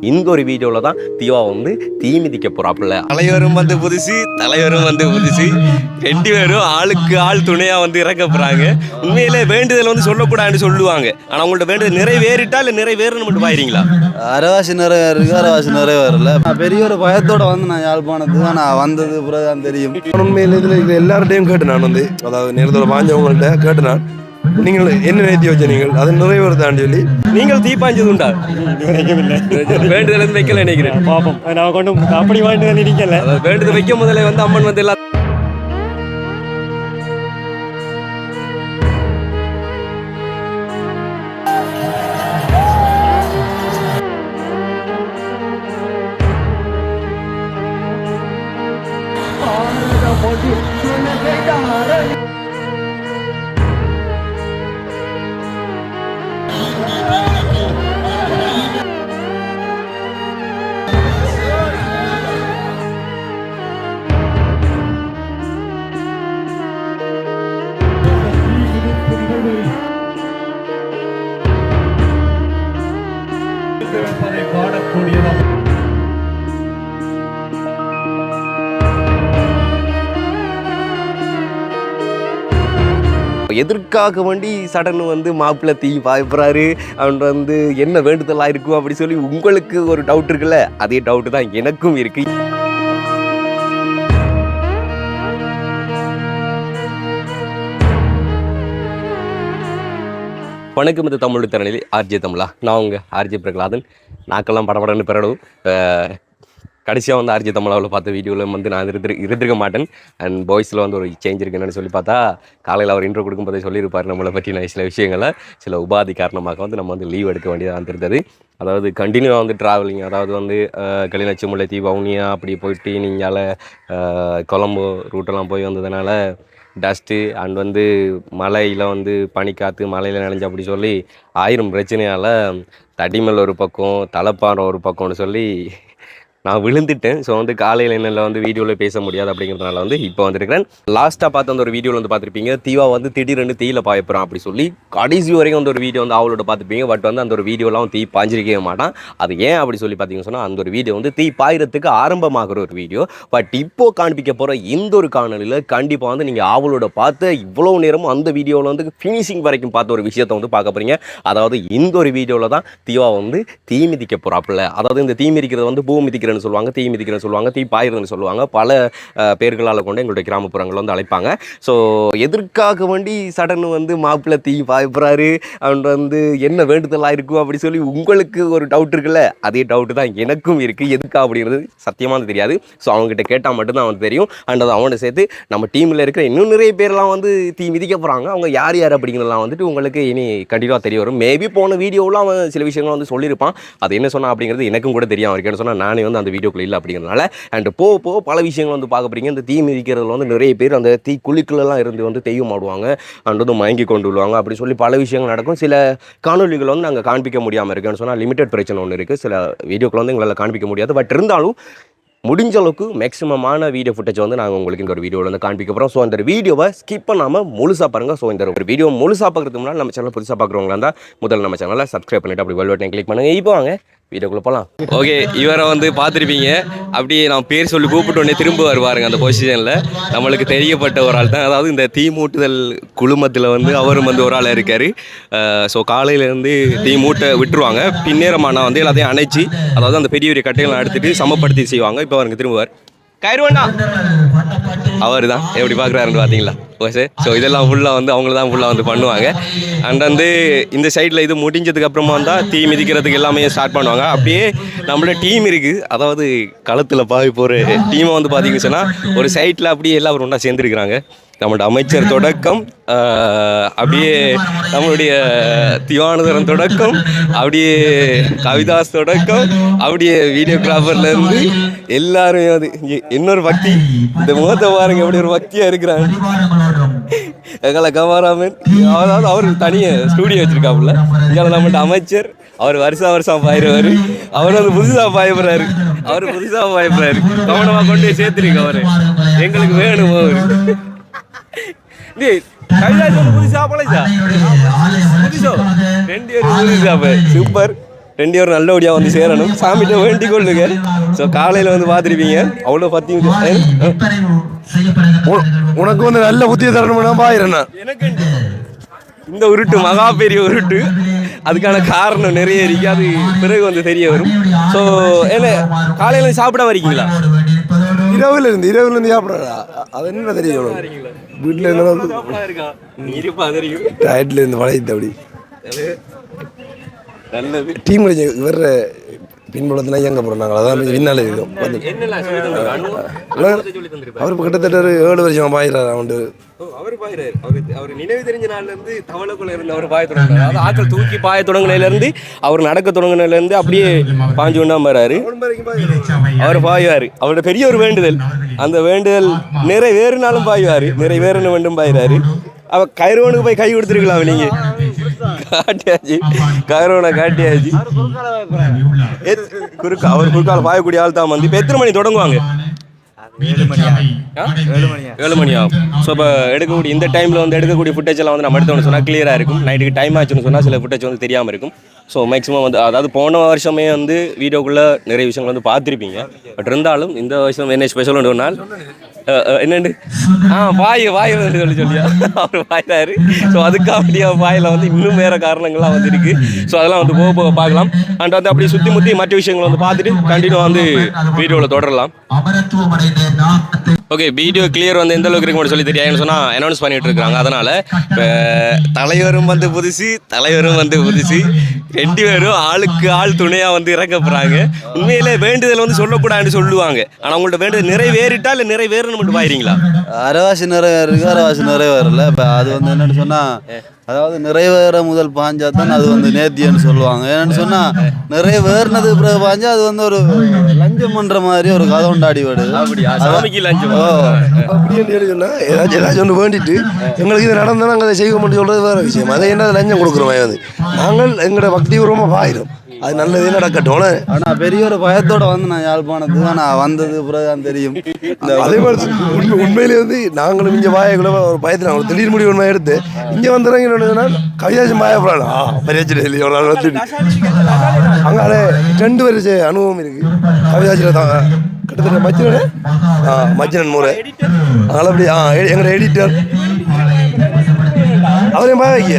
இந்த ஒரு வீடியோவில் தான் தீவா வந்து தீ மிதிக்க போகிறாப்புல. தலைவரும் வந்து புதுசு, தலைவரும் வந்து புதுசு, 2 பேரும் ஆளுக்கு ஆள் துணையாக வந்து இறக்க போகிறாங்க. உண்மையிலே வேண்டுதல் வந்து சொல்லக்கூடாதுன்னு சொல்லுவாங்க. ஆனால் உங்கள்ட்ட வேண்டுதல் நிறைவேறிட்டா இல்லை நிறைவேறணும் மட்டும் பாயிருங்களா? அரைவாசி நிறைவேறு, அரைவாசி நிறைவேறல. பெரிய ஒரு பயத்தோட வந்து நான் யாழ்ப்பாணத்துக்கு நான் வந்தது பிறகுதான் தெரியும். உண்மையில் இதில் எல்லார்ட்டையும் கேட்டு நான் வந்து, அதாவது நேரத்தோட பாஞ்சவங்கள்ட்ட கேட்டு நான், நீங்கள் என்ன நேர்த்தி வச்ச நீங்கள் அதை நிறைவேறுதான்னு சொல்லி. நீங்கள் தீ பாஞ்சது உண்டா? வேண்டுதல் வைக்கல நினைக்கிறேன். பாப்போம், நான் கொண்டு அப்படி வேண்டுதல் இருக்கல. வேண்டுதல் வைக்க முதல்ல வந்து அம்மன் வந்து எல்லாம் எதற்காக வேண்டி சடன் வந்து மாப்பிள்ளை தீ பாய்ப்புறாரு அவன் வந்து என்ன வேண்டுதலாக இருக்கும் அப்படி சொல்லி உங்களுக்கு ஒரு டவுட் இருக்குல்ல, அதே டவுட்டு தான் எனக்கும் இருக்கு. வணக்கம், இது தமிழ் திறனில் ஆர்ஜே தமிழா. நான் உங்கள் ஆர்ஜே பிரகலாதன். நாக்கெல்லாம் படபடன்னு பிறடும். கடைசியாக வந்து ஆர்ஜே தமிழாவில் பார்த்த வீடியோவில் வந்து நான் இருந்திருக்க மாட்டேன். அண்ட் பாய்ஸில் வந்து ஒரு சேஞ்ச் இருக்குன்னு சொல்லி பார்த்தா காலையில் அவர் இன்ட்ரோ கொடுக்கும்போதே சொல்லியிருப்பார் நம்மளை பற்றி நான் சில விஷயங்களை. சில உபாதி காரணமாக வந்து நம்ம வந்து லீவ் எடுக்க வேண்டியதாக இருந்தது. அதாவது கண்டினியூவாக வந்து ட்ராவலிங், அதாவது வந்து கிளிநொச்சி, முல்லைத்தீவு, வவுனியா அப்படி போயிட்டு நீங்கள் கொழம்பு ரூட்டெல்லாம் போய் வந்ததுனால டஸ்ட்டு அண்ட் வந்து மலையில் வந்து பனிக்காற்று மலையில் நனைஞ்சு அப்படி சொல்லி 1000 பிரச்சனையால் தடிமல் ஒரு பக்கம், தலைப்பாறை ஒரு பக்கம்னு சொல்லி நான் விழுந்துட்டேன். ஸோ வந்து காலையில் என்னால் வந்து வீடியோவில் பேச முடியாது அப்படிங்கிறதுனால வந்து இப்போ வந்துருக்கிறேன். லாஸ்ட்டாக பார்த்து அந்த ஒரு வீடியோவில் வந்து பார்த்துருப்பீங்க, தீவா வந்து திடீர்னு தீயில் பாயப்போகிறான் அப்படி சொல்லி கடைசி வரைக்கும் அந்த ஒரு வீடியோ வந்து அவளோட பார்த்துருப்பீங்க. பட் வந்து அந்த ஒரு வீடியோலாம் தீ பாஞ்சிருக்கவே மாட்டான். அது ஏன் அப்படி சொல்லி பார்த்தீங்கன்னு சொன்னால், அந்த ஒரு வீடியோ வந்து தீ பாயறதுக்கு ஆரம்பமாகிற ஒரு வீடியோ. பட் இப்போது காண்பிக்க போகிற இந்த ஒரு காணொலியில் கண்டிப்பாக வந்து நீங்கள் அவளோட பார்த்து இவ்வளோ நேரமும் அந்த வீடியோவில் வந்து ஃபினிஷிங் வரைக்கும் பார்த்த ஒரு விஷயத்தை வந்து பார்க்க போகிறீங்க. அதாவது இந்த ஒரு வீடியோவில் தான் தீவா வந்து தீ மிதிக்க போகிறாப்புல. அதாவது இந்த தீ மிதிக்கிறது வந்து பூ மிதிக்கிற சொல்லுவாங்க, தீ மிதிக்கிறேன்னு சொல்லுவாங்க, தீ பாயிறதுன்னு சொல்லுவாங்க. பல பேர்களால் கொண்டு எங்களுடைய கிராமப்புறங்கள் வந்து அழைப்பாங்க. ஸோ எதற்காக வேண்டி சடன் வந்து மாப்பிள்ளை தீ பாய்ப்புறாரு அவன் வந்து என்ன வேண்டுதலாக இருக்கும் அப்படி சொல்லி உங்களுக்கு ஒரு டவுட் இருக்குல்ல, அதே டவுட்டு தான் எனக்கும் இருக்குது. எதுக்கா அப்படிங்கிறது சத்தியமாக தெரியாது. ஸோ அவங்ககிட்ட கேட்டால் மட்டும்தான் அவனுக்கு தெரியும். அண்ட் அது அவனை சேர்த்து நம்ம டீமில் இருக்கிற இன்னும் நிறைய பேர்லாம் வந்து தீ மிதிக்க போகிறாங்க. அவங்க யார் யார் அப்படிங்கிறதெல்லாம் வந்துட்டு உங்களுக்கு இனி கண்டிப்பாக தெரிய வரும். மேபி போன வீடியோவில் அவன் சில விஷயங்கள் வந்து சொல்லியிருப்பான். அது என்ன சொன்னான் அப்படிங்கிறது எனக்கும் கூட தெரியும். அவருக்கு என்ன சொன்னால் நானே வந்து அந்த வீடியோக்குள்ள இல்லை அப்படிங்கிறதுனால. அண்ட் போக பல விஷயங்கள் வந்து பார்க்க போறீங்க. இந்த தீ மிதிக்கிறதுல வந்து நிறைய பேர் அந்த தீ குழிக்குள்ளெல்லாம் இருந்து வந்து தெய்வம் ஆடுவாங்க, அண்ட் வந்து மயங்கி கொண்டு விடுவாங்க அப்படி சொல்லி பல விஷயங்கள் நடக்கும். சில காணொலிகள் வந்து நாங்கள் காண்பிக்க முடியாமல் இருக்குன்னு சொன்னால் லிமிடெட் பிரச்சனை ஒன்று இருக்குது. சில வீடியோக்கள் வந்து எங்களால் காண்பிக்க முடியாது. பட் இருந்தாலும் முடிஞ்ச அளவுக்கு மேக்ஸிமமான வீடியோ ஃபுட்டேஜ் வந்து நாங்கள் உங்களுக்கு இந்த ஒரு வீடியோவில் வந்து காண்பிக்க போகிறோம். ஸோ அந்த வீடியோவை ஸ்கிப் பண்ணாமல் முழுசாக பாருங்கள். ஸோ இந்த ஒரு வீடியோ முழுசாக பார்க்குறதுக்கு முன்னாடி நம்ம சேனல் புதுசாக பார்க்குறவங்களா இருந்தால் முதல்ல நம்ம சேனலை சப்ஸ்கிரைப் பண்ணிவிட்டு அப்படி பெல் பட்டனை கிளிக் பண்ணுங்கள். இப்போ வாங்க வீடியோக்குள்ளே போகலாம். ஓகே, இவரை வந்து பார்த்துருப்பீங்க. அப்படியே நான் பேர் சொல்லி கூப்பிட்டோன்னே திரும்ப வருவாருங்க அந்த பொசிஷனில். நம்மளுக்கு தெரியப்பட்ட ஒரு ஆள் தான். அதாவது இந்த தீ மூட்டுதல் குழுமத்தில் வந்து அவரும் வந்து ஒரு ஆள் இருக்கார். ஸோ காலையிலேருந்து தீ மூட்டை விட்டுருவாங்க. பின்னேரமான வந்து எல்லாத்தையும் அணைச்சி, அதாவது அந்த பெரிய பெரிய கட்டைகளை எடுத்துகிட்டு சமப்படுத்தி செய்வாங்க. இப்போ அவருக்கு திரும்புவார் கயிறுவண்ணா அவர் தான் எப்படி பார்க்குறாருன்னு பார்த்தீங்களா? ஓகே, ஸோ இதெல்லாம் ஃபுல்லாக வந்து அவங்கள தான் ஃபுல்லாக வந்து பண்ணுவாங்க. அண்ட் வந்து இந்த சைடில் இது முடிஞ்சதுக்கு அப்புறமா வந்தால் தீ மிதிக்கிறதுக்கு எல்லாமே ஸ்டார்ட் பண்ணுவாங்க. அப்படியே நம்மளோட டீம் இருக்குது, அதாவது களத்தில் பாய் போகிற டீமை வந்து பார்த்தீங்கன்னு சொன்னால் ஒரு சைட்டில் அப்படியே எல்லாம் ஒன்றா சேர்ந்துருக்கிறாங்க. நம்மளோட அமைச்சர் தொடக்கம், அப்படியே நம்மளுடைய திவானதரன் தொடக்கம், அப்படியே கவிதாஸ் தொடக்கம், அப்படியே வீடியோகிராஃபர்லேருந்து எல்லாருமே அது இன்னொரு பக்தி. இந்த முகத்தை பாருங்க எப்படி ஒரு பக்தியாக இருக்கிறாங்க. எங்களை கமாராமன், அதாவது அவர் தனியாக ஸ்டூடியோ வச்சுருக்காப்புல. இங்கே நம்மள்ட்ட அமைச்சர், அவர் வருஷம் பாயிடுவார். அவர் வந்து புதுசாக பாயப்படுறாரு. கவனமாக கொண்டு சேர்த்துருக்கு. அவர் எங்களுக்கு வேணும். அவர் புதுசா சூப்பர். 2 பேரும் நல்லபடியாக வந்து சேரணும் சாமிகிட்ட வேண்டிக் கொள்ளுங்க. ஸோ காலையில் வந்து பார்த்துருப்பீங்க அவ்வளோ பற்றி உனக்கு வந்து நல்ல புத்திய தரணும்னா பாயிரண்ணா. எனக்கு இந்த உருட்டு மகா பெரிய உருட்டு அதுக்கான காரணம் நிறைய இருக்கு. அது பிறகு வந்து தெரிய வரும். ஸோ என்ன காலையில் சாப்பிட வரீங்களா? இரவுல இருந்து சாப்பிட்றா அது என்ன தெரியும் வீட்டில் இருந்தாலும் டயட்ல இருந்து வளையுது அப்படி நல்லது. டீம் வர்ற பின்புலத்தில் எங்கே போகிறோம் நாங்கள் அதான் பின்னால இருக்கோம். அவர் இப்போ கிட்டத்தட்ட ஒரு 7 வருஷம் பாயிறாரு அவன். அவர் பாயிறாரு. அவர் நினைவு தெரிஞ்ச நாள்ல இருந்து தவளைக்குள்ள இருந்து அவர் பாய தொடங்கினார். அதாவது ஆக்கள் தூக்கி பாய தொடங்கினதுல இருந்து அவர் நடக்க தொடங்கினதுல இருந்து அப்படியே பாஞ்சு கொண்டா வர்றாரு. அவர் பாயுவாரு. அவரோட பெரிய ஒரு வேண்டுதல், அந்த வேண்டுதல் நிறைவேறினாலும் பாயுவாரு, நிறைவேறணும் வேண்டும் பாயிறாரு. அவ கைரோனுக்கு போய் கை கொடுத்துருக்கலாம். நீங்க காட்டியாச்சு, கைரோனை காட்டியாச்சு. அவர் குறுக்கால பாயக்கூடிய ஆள் தான் வந்து. இப்போ எத்தனை மணி தொடங்குவாங்க? 7 மணி ஆகும். ஸோ இப்போ எடுக்கக்கூடிய இந்த டைமில் வந்து எடுக்கக்கூடிய ஃபுட்டேஜ் எல்லாம் வந்து நம்ம எடுத்தோம்னு சொன்னால் கிளியராக இருக்கும். நைட்டுக்கு டைம் ஆச்சுன்னு சொன்னால் சில ஃபுட்டேஜ் வந்து தெரியாமல் இருக்கும். ஸோ மேக்ஸிமம் வந்து அதாவது போன வருஷமே வந்து வீடியோக்குள்ளே நிறைய விஷயங்கள் வந்து பார்த்துருப்பீங்க. பட் இருந்தாலும் இந்த வருஷம் என்ன ஸ்பெஷல் ஒரு நாள் என்னண்டு வாய் சொல்லியா அவர் வாயிறாரு. ஸோ அதுக்காக வாயில் வந்து இன்னும் வேறு காரணங்கள்லாம் வந்து இருக்குது. ஸோ அதெல்லாம் வந்து போக போக பார்க்கலாம். அண்ட் வந்து அப்படி சுற்றி முற்றி மற்ற விஷயங்களை வந்து பார்த்துட்டு கண்டினியூ வந்து வீடியோவில் தொடரலாம். ஓகே, வீடியோ கிளியர் வந்து எந்த அளவுக்கு இருக்குன்னு சொல்லி தெரியாதுன்னு சொன்னால் அனௌன்ஸ் பண்ணிட்டு இருக்காங்க. அதனால் தலைவரும் வந்து புதுசு, தலைவரும் வந்து புதுசு, 2 பேரும் ஆளுக்கு ஆள் துணையாக வந்து இறக்க போகிறாங்க. உண்மையிலே வேண்டுதல் வந்து சொல்லக்கூடாதுன்னு சொல்லுவாங்க. ஆனால் உங்கள்ட்ட வேண்டுதல் நிறைவேறிட்டா இல்லை நிறைவேறணும் மட்டும் பாயிருங்களா? அரைவாசி நிறைவேறிருக்கு, அரைவாசி நிறைவேறல. இப்போ அது வந்து என்னென்னு சொன்னால், அதாவது நிறைவேற முதல் பாஞ்சா தான் அது வந்து நேர்த்தின்னு சொல்லுவாங்க. என்னென்னு சொன்னால் நிறைவேறினது பிறகு பாஞ்சா அது வந்து ஒரு லஞ்சம் பண்ணுற மாதிரி ஒரு கதை உண்டாடி வருது. சாமிக்கு லஞ்சம் அப்படின்னு சொன்னால் ஏதாச்சும் ஒன்று வேண்டிட்டு எங்களுக்கு இது நடந்தால் நாங்கள் அதை செய்ய முடியும் சொல்கிறது வேறு விஷயம். அதை என்ன லஞ்சம் கொடுக்குறோம் வந்து நாங்கள் எங்களோட பக்தி பூர்வமாக பாயிரும். அது நல்லதே நடக்கட்டும். ஆனால் பெரிய ஒரு பயத்தோட வந்து நான் யாழ்ப்பாணத்துக்கு நான் வந்தது பிறகுதான் தெரியும். அதே மாதிரி உண்மையிலே வந்து நாங்களும் இங்கே வாயக்குள்ள ஒரு பயத்தில் ஒரு திடீர் முடிவு ஒன்று எடுத்து இங்கே வந்துடுறாங்க. கவிதாசம் பாயப்படாது பரியாச்சு ஒரு நாள் வந்து அங்கே 2 வருஷம் அனுபவம் இருக்குது. கவிதாச்சில் தான் கிட்டத்தட்ட மச்சினன் முறை அதனால் அப்படி எங்களோட எடிட்டர் அவரையும் பாய வைக்க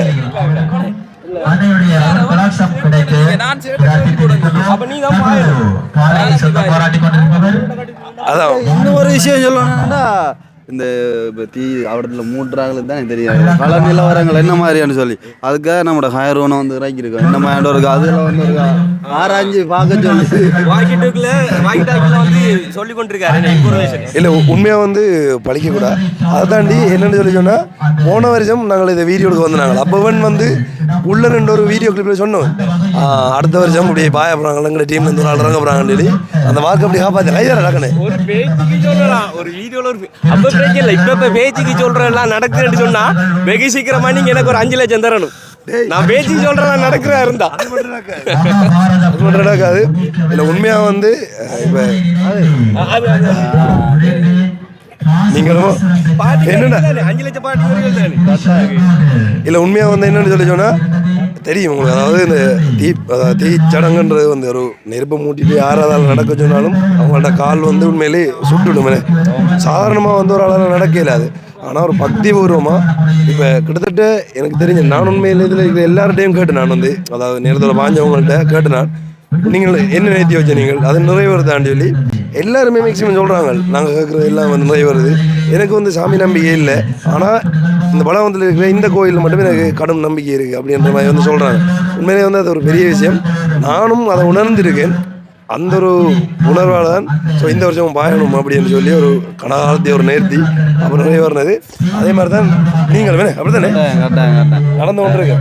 அதான் இன்னும் ஒரு விஷயம் சொல்லணும்னா, இந்த தீ அவடத்துல மூட்டுறாங்களுக்கு தான் தெரியாது கள நிலவரங்கள் என்ன மாதிரியான்னு சொல்லி அதுக்காக நம்மளோட ஹயரோனை வந்து இறக்கிருக்கோம். என்ன மாதிரி இருக்கு அதில் வந்து ஒரு ஆராய்ச்சி பார்க்க சொல்லி கொண்டிருக்காரு. இல்லை உண்மையாக வந்து பழிக்கக்கூடாது. அதை தாண்டி என்னென்னு சொல்லி சொன்னால் போன வருஷம் நாங்கள் இதை வீடியோ எடுக்க வந்தாங்க. அப்போவன் வந்து உள்ள 2 ஒரு வீடியோ கிளிப்பில் சொன்னோம் அடுத்த வருஷம் அப்படியே பாய போகிறாங்க எங்களை டீம்ல இருந்து ஒரு ஆள் இறங்க போகிறாங்கன்னு சொல்லி அந்த வாக்கு அப்படி காப்பாற்ற கையார நடக்கணும். ஒரு பேச்சுக்கு சொல்லலாம், ஒரு வீடியோவில் ஒரு அப்போ பேச்சு இல்லை. இப்போ பேச்சுக்கு சொல்கிறெல்லாம் நடக்குதுன்னு சொன்னால் வெகு சீக்கிரமாக நீங்கள் எனக்கு ஒரு 5 லட்சம் தரணும். நான் பேச்சுக்கு சொல்கிறேன் நடக்கிறா இருந்தா அது மட்டும் நடக்காது. இல்லை உண்மையாக வந்து இப்போ நீங்களும் என்னென்ன 5 லட்சம் பாட்டு இல்லை உண்மையாக வந்து என்னென்னு சொல்லி சொன்னால் தெரியும் உங்களுக்கு. அதாவது இந்த தீச்சடங்குன்றது வந்து ஒரு நெருப்பை மூட்டிட்டு யாராவது நடக்க சொன்னாலும் அவங்கள்ட்ட கால் வந்து உண்மையிலே சுட்டுடுமே. சாதாரணமாக வந்து ஒரு ஆளால் நடக்க இல்லாது. ஆனால் ஒரு பக்தி பூர்வமாக இப்போ கிட்டத்தட்ட எனக்கு தெரிஞ்ச நான் உண்மையில் இதில் இருக்கிற எல்லார்ட்டையும் கேட்டு நான் வந்து அதாவது நேரத்தில் பாஞ்சவங்கள்ட்ட கேட்டு நான் நீங்கள் என்ன நேர்த்தி வச்ச நீங்கள் அது நிறைவேறுதான்னு சொல்லி எல்லாருமே மேக்ஸிமம் சொல்கிறாங்க. நாங்கள் கேட்குறது எல்லாம் வந்து நிறைவேறுது. எனக்கு வந்து சாமி நம்பிக்கை இல்லை. ஆனால் இந்த பலவந்தத்தில் இருக்கிற இந்த கோயிலில் மட்டுமே எனக்கு கடும் நம்பிக்கை இருக்குது அப்படின்ற மாதிரி வந்து சொல்கிறாங்க. உண்மையிலே வந்து அது ஒரு பெரிய விஷயம். நானும் அதை உணர்ந்திருக்கேன். அந்த ஒரு உணர்வால் தான் ஸோ இந்த வருஷம் பாயணும் அப்படின்னு சொல்லி ஒரு கனகாலத்தையும் ஒரு நேர்த்தி அப்புறம் நிறைவேறினது. அதே மாதிரி தான் நீங்கள் வேணே அப்படி தானே நடந்து கொண்டு இருக்கு.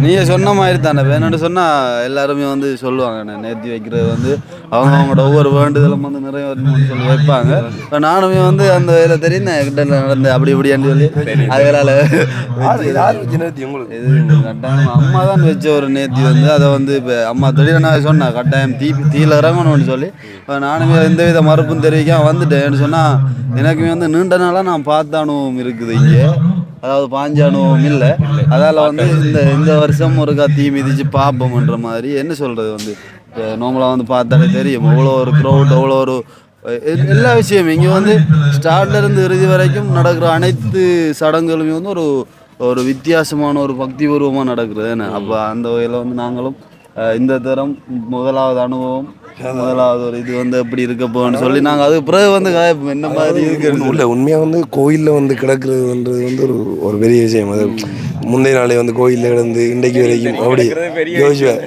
நீங்கள் சொன்ன மாதிரி தானே வேணும்னு சொன்னால் எல்லாருமே வந்து சொல்லுவாங்க நேர்த்தி வைக்கிறது வந்து அவங்களோட ஒவ்வொரு வேண்டுதலும் வந்து நிறைவேறணும்னு சொல்லி வைப்பாங்க. இப்போ நானுமே வந்து அந்த வேலை தெரியும் கிட்ட நடந்து அப்படி இப்படின்னு சொல்லி அதனால நேர்த்தி உங்களுக்கு இது கட்டாயம் அம்மா தான் வச்ச ஒரு நேர்த்தி வந்து அதை வந்து இப்போ அம்மா திடீர்னு நான் சொன்னேன் கட்டாயம் தீயில இறங்கணும்னு சொல்லி இப்போ நானுமே எந்த வித மறுப்பும் தெரிவிக்காம வந்துட்டேன்னு சொன்னால் எனக்குமே வந்து நீண்ட நாளாக நான் பார்த்த அனுபவம் இருக்குது இங்கே. அதாவது பாஞ்ச அனுபவம் இல்லை. அதால் வந்து இந்த வருஷம் ஒருக்கா தீ மிதித்து பார்ப்போம்ன்ற மாதிரி என்ன சொல்கிறது வந்து நார்மலாக வந்து பார்த்தாலே தெரியும் அவ்வளோ ஒரு க்ரௌட், அவ்வளோ ஒரு எல்லா விஷயமும் இங்கே வந்து ஸ்டார்ட்லேருந்து இறுதி வரைக்கும் நடக்கிற அனைத்து சடங்குகளுமே வந்து ஒரு வித்தியாசமான ஒரு பக்திபூர்வமாக நடக்கிறது என்ன. அப்போ அந்த வகையில் வந்து நாங்களும் இந்த தரம் முதலாவது அனுபவம், முதலாவது ஒரு இது வந்து எப்படி இருக்க போகணும்னு சொல்லி நாங்கள் அது பிறகு வந்து என்ன மாதிரி இருக்கு உள்ள உண்மையாக வந்து கோயிலில் வந்து கிடக்குறதுன்றது வந்து ஒரு பெரிய விஷயம். அது முந்தைய நாளே வந்து கோயிலில் கிடந்து இன்றைக்கு வரைக்கும் அப்படி யோசிச்சுவேன்.